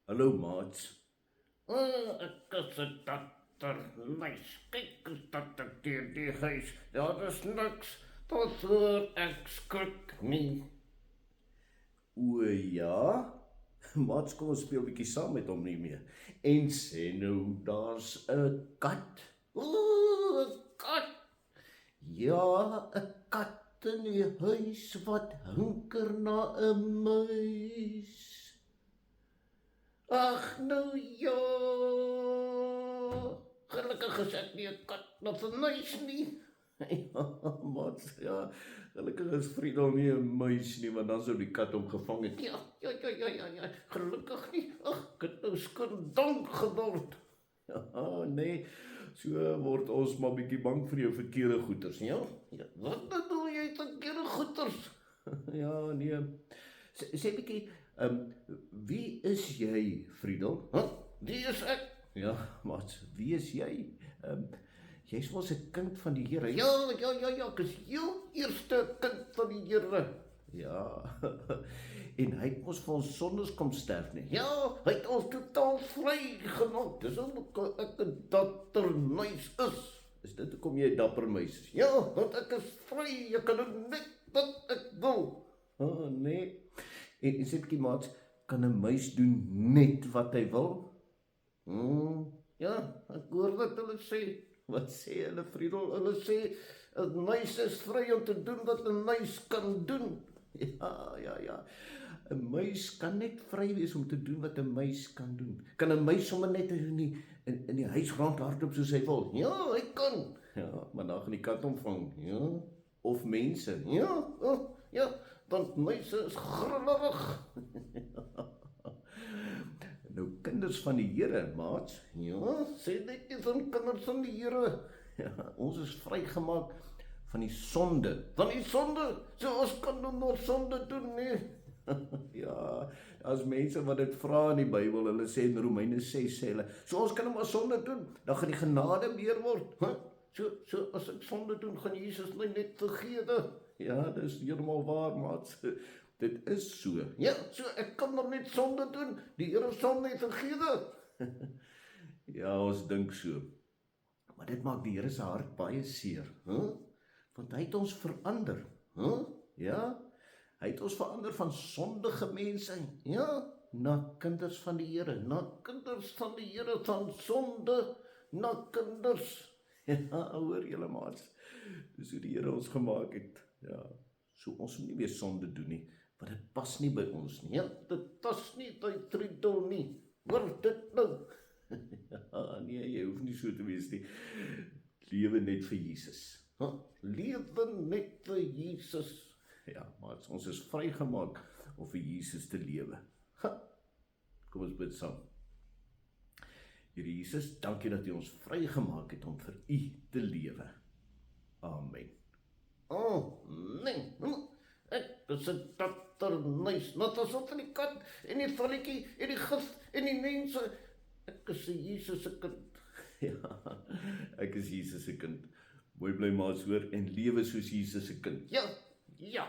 Hallo maats. Ek is 'n dokter, nice. Kyk eens dat ek deur die huis. Daar is niks tot hoor ek skrik nie. O ja, maats kom ons speel 'n bietjie saam met hom nie meer. En sê nou, daar's 'n kat. Ooh, 'n kat. Ja, 'n kat in die huis wat hunker na 'n muis. Ag nou ja. Gelukkig is ek nie 'n kat of 'n muis nie. Ja, maats, ja, gelukkig is Friedel nie 'n muis nie, want dan sou die kat hom gevang het. Ja. Gelukkig nie. Ag, ek het nou skandant geword. Ja, nee, so word ons maar bietjie bang vir jou verkeerde goeters, ja? Wat bedoel jy verkeerde goeters? Ja, nee. Sê bietjie, wie is jy, Friedel? Wie is ek? Ja, maats, wie is jy? Jy's mos 'n kind van die Here. Ja, ek is heel eerste kind van die Here. Ja. En hy het mos vir ons sondes kom sterf nie. Ja, hy het ons totaal vry gemaak. Dis ook ek 'n dapper muis is. Is dit hoekom jy 'n dapper muis is? Ja, want ek is vry. Ek kan doen net wat ek wil. Oh, nee. En sê bietjie maats, kan 'n muis doen net wat hy wil? Ja, ek hoor wat hulle sê. Wat sê hulle, Friedel? Hulle sê 'n muis is vry om te doen wat 'n muis kan doen. Ja. 'n Muis kan net vry wees om te doen wat 'n muis kan doen. Kan 'n muis sommer net in die huis rondhardloop soos hy wil? Ja, hy kan. Ja, maar dan gaan die kat hom vang. Ja, Of mense. ja, want muise is grillerig. Nou kinders van die Here, maats. Ja, sê net nie van kinders van die Here. Ja, ons is vrygemaak van die sonde. Van die sonde, so ons kan nou nog sonde doen, nee. Ja, daar's mense wat dit vra in die Bybel. Hulle sê in Romeine 6 sê hulle, so ons kan nou maar sonde doen, dan gaan die genade meer word. So as ek sonde doen, gaan Jesus my net vergewe. Ja, dis heeltemal waar, maats. Dit is so. Ja, so ek kan nog net sonde doen. Die Here sal my vergewe. Ja, ons dink so. Maar dit maak die Here se hart baie seer, want hy het ons verander. Ja, hy het ons verander van sondige mense, ja, na kinders van die Here, Na kinders van die Here, van sonde na kinders. Ja, hoor julle maats, dis hoe die Here ons gemaak het. Ja, so ons moet nie meer sonde doen nie, want dit pas nie by ons nie. Ja, dit pas nie by Friedel nie. Hoor dit nou. Ja, nee, jy hoef nie so te wees nie. Lewe net vir Jesus. Lewe net vir Jesus. Ja, maar ons is vrygemaak om vir Jesus te lewe. Kom ons bid saam. Here Jesus, dankie dat U ons vrygemaak het om vir U te lewe. Amen. Nee. Ek is 'n dapper muis, net asof van die kat en die valletjie en die gif en die mense. Ek is Jesus se kind. Ja, ek is Jesus se kind. Mooi bly maar hoor en lewe soos Jesus se kind. Ja.